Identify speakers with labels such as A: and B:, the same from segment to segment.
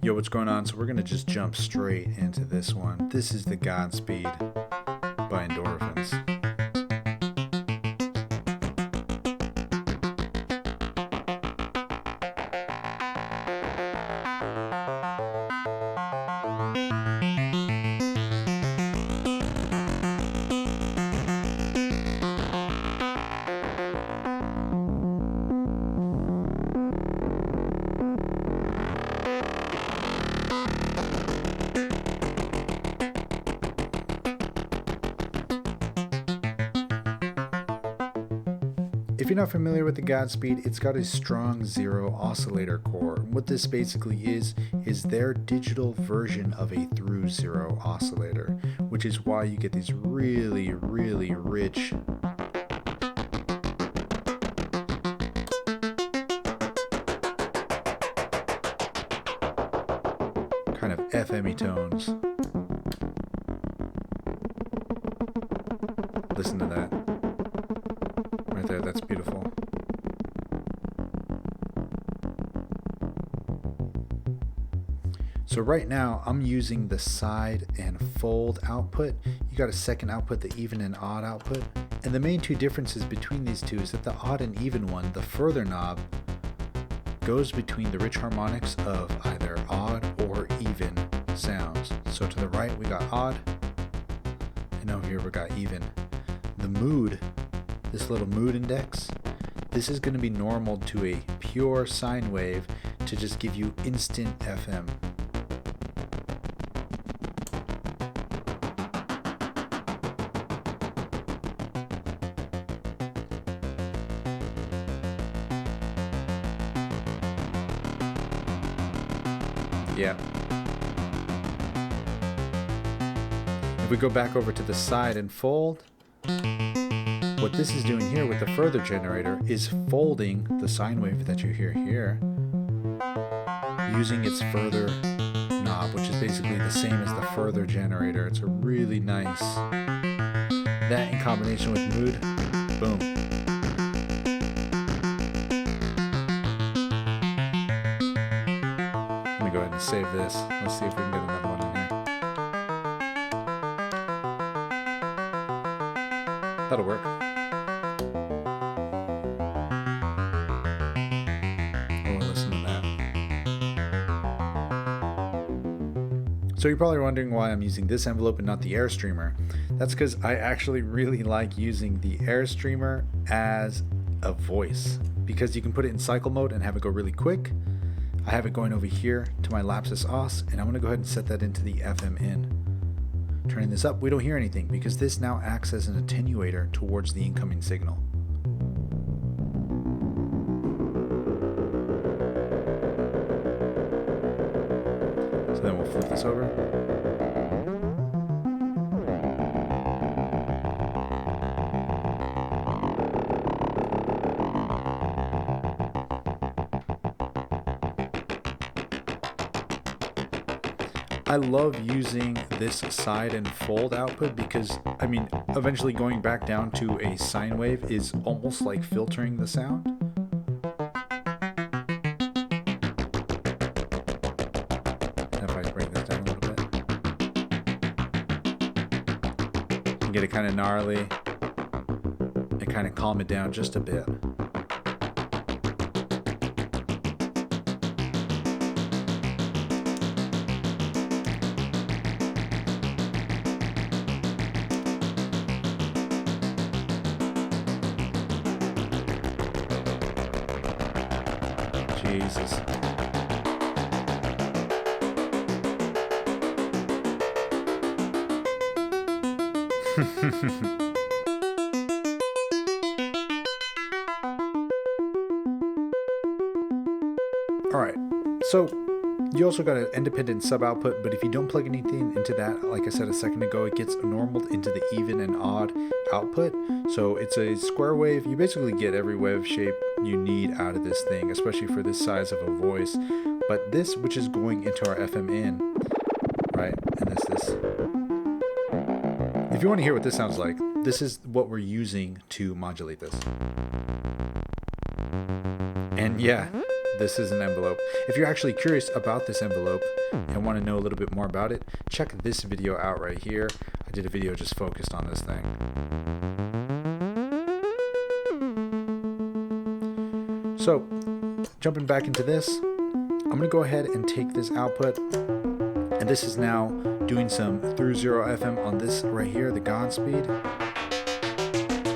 A: Yo, what's going on? So we're going to just jump straight into this one. This is the GodSpeed by Endorphins. If you're not familiar with the GodSpeed, it's got a strong zero oscillator core. What this basically is their digital version of a Thru-Zero oscillator, which is why you get these really, really rich kind of FM-y tones. Listen to that. Right there, that's beautiful. So right now I'm using the side and fold output. You got a second output, the even and odd output. And the main two differences between these two is that the odd and even one, the further knob, goes between the rich harmonics of either odd or even sounds. So to the right we got odd, and over here we got even. The mood, this little mood index, this is going to be normal to a pure sine wave to just give you instant FM. Yeah. If we go back over to the side and fold, what this is doing here with the further generator is folding the sine wave that you hear here using its further knob, which is basically the same as the further generator. It's a really nice, that in combination with mood, boom. Let me go ahead and save this. Let's see if we can get another one in here. That'll work. So you're probably wondering why I'm using this envelope and not the Airstreamer. That's because I actually really like using the Airstreamer as a voice, because you can put it in cycle mode and have it go really quick. I have it going over here to my Lapsus Os, and I'm going to go ahead and set that into the FM in. Turning this up, we don't hear anything because this now acts as an attenuator towards the incoming signal. So then we'll flip this over. I love using this side and fold output because, I mean, eventually going back down to a sine wave is almost like filtering the sound. If I bring this down a little bit, you can get it kind of gnarly and kind of calm it down just a bit. Jesus. Alright, so you also got an independent sub output, but if you don't plug anything into that, like I said a second ago, it gets normaled into the even and odd output. So it's a square wave. You basically get every wave shape you need out of this thing, especially for this size of a voice. But this, which is going into our FM in, right, and this. If you want to hear what this sounds like, this is what we're using to modulate this. And yeah, this is an envelope. If you're actually curious about this envelope and want to know a little bit more about it, check this video out right here. I did a video just focused on this thing. So, jumping back into this, I'm going to go ahead and take this output, and this is now doing some Thru-Zero FM on this right here, the GodSpeed.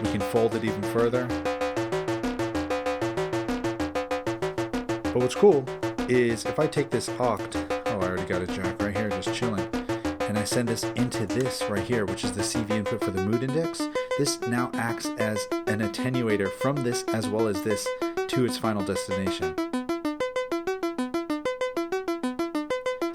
A: We can fold it even further. But what's cool is if I take this oct, I already got a jack right here just chilling, and I send this into this right here, which is the CV input for the mood index, this now acts as an attenuator from this as well as this to its final destination.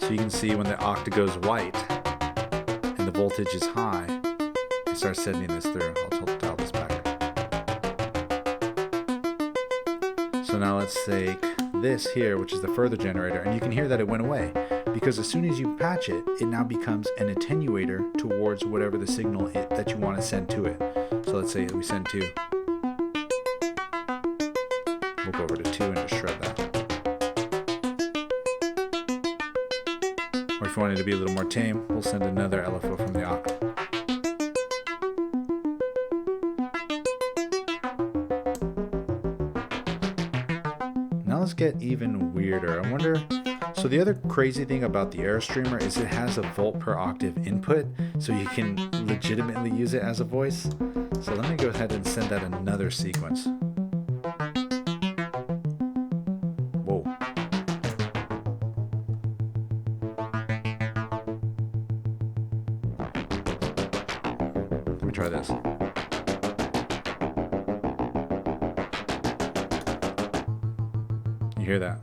A: So you can see when the oct goes white and the voltage is high, it starts sending this through. I'll dial this back. So now let's take this here, which is the further generator, and you can hear that it went away because as soon as you patch it, it now becomes an attenuator towards whatever the signal that you want to send to it. So let's say we send 2. We'll go over to 2 and just shred that. Or if you wanted to be a little more tame, we'll send another LFO from the oct. Now let's get even weirder. I wonder, so the other crazy thing about the Airstreamer is it has a volt per octave input, so you can legitimately use it as a voice. So let me go ahead and send that another sequence. Whoa. Let me try this. You hear that?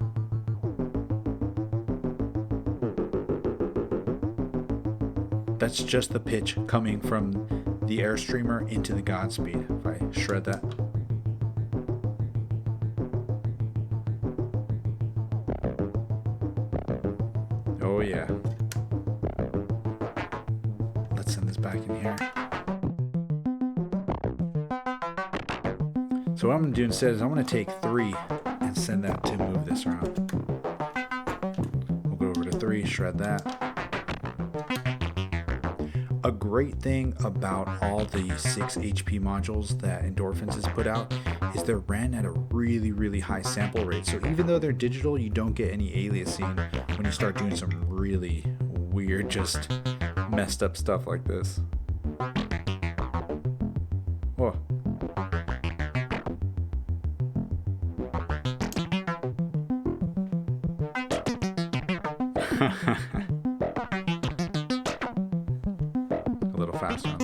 A: That's just the pitch coming from the Airstreamer into the GodSpeed. If I shred that. Oh yeah. Let's send this back in here. So what I'm going to do instead is I'm going to take 3 and send that to move this around. We'll go over to 3, shred that. A great thing about all the 6 HP modules that Endorphins has put out is they're ran at a really high sample rate. So even though they're digital, you don't get any aliasing when you start doing some really weird, just messed up stuff like this. Whoa. A little fast one.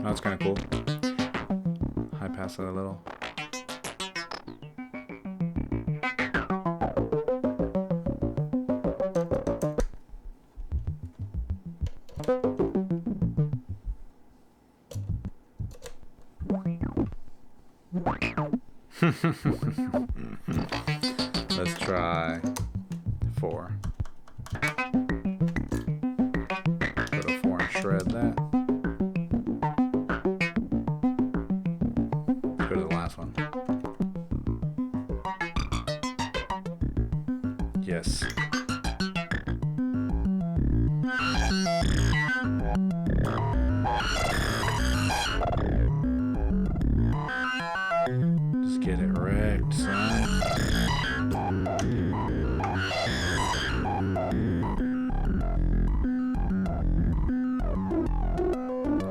A: That's kind of cool. High pass that a little. Let's try 4. Go to 4 and shred that. Go to the last one. Yes. Just get it wrecked, son.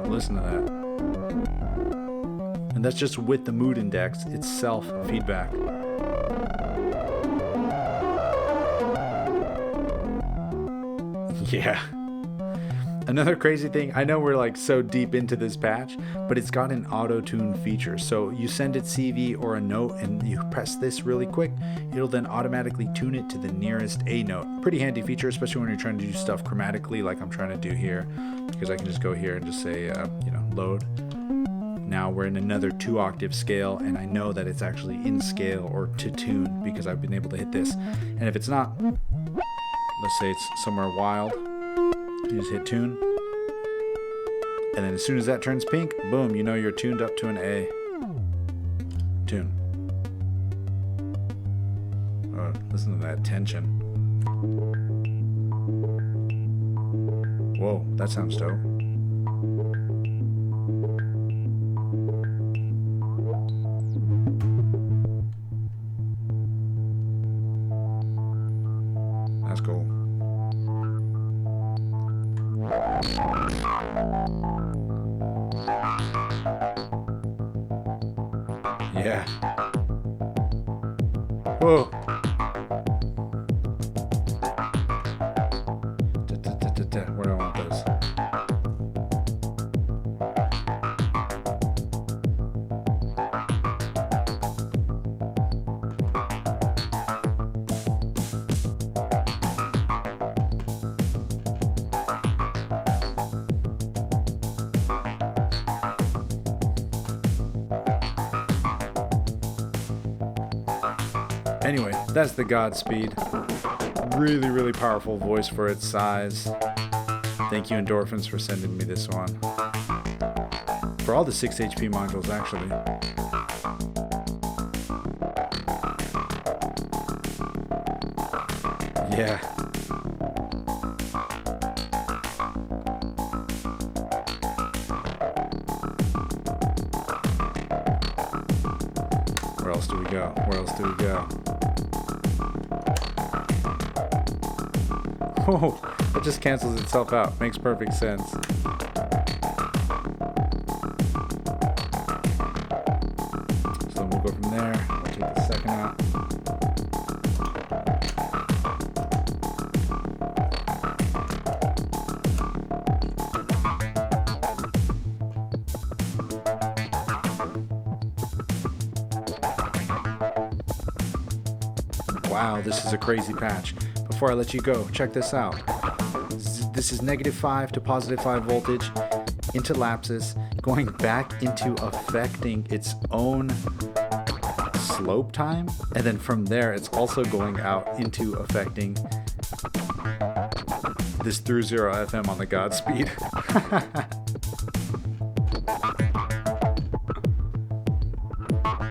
A: Listen to that. And that's just with the mood index itself feedback. Yeah. Another crazy thing, I know we're like so deep into this patch, but it's got an auto-tune feature. So you send it CV or a note and you press this really quick, it'll then automatically tune it to the nearest A note. Pretty handy feature, especially when you're trying to do stuff chromatically like I'm trying to do here, because I can just go here and just say, load. Now we're in another 2-octave scale, and I know that it's actually in scale or to tune because I've been able to hit this. And if it's not, let's say it's somewhere wild. You just hit tune. And then as soon as that turns pink, boom, you know you're tuned up to an A. Tune. Oh, listen to that tension. Whoa, that sounds dope. That's cool. Yeah. Whoa. Where do I want those? Anyway, that's the GodSpeed. Really, really powerful voice for its size. Thank you, Endorphins, for sending me this one. For all the 6 HP modules, actually. Yeah. Where else do we go? Where else do we go? Oh, it just cancels itself out. Makes perfect sense. So then we'll go from there. I'll take the second out. Wow, this is a crazy patch. Before I let you go, check this out. This is -5 to +5 voltage into lapses, going back into affecting its own slope time, and then from there it's also going out into affecting this Thru-Zero FM on the GodSpeed.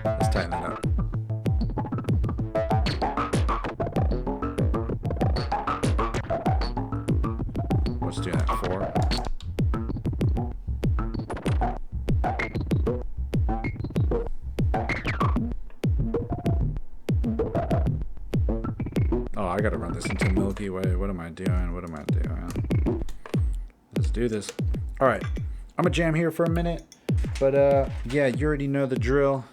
A: Let's tighten that up. Let's do that 4. Oh, I gotta run this into Milky Way. What am I doing? What am I doing? Let's do this. All right, I'm gonna jam here for a minute, but yeah, you already know the drill.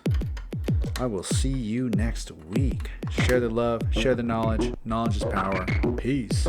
A: I will see you next week. Share the love, share the knowledge. Knowledge is power. Peace.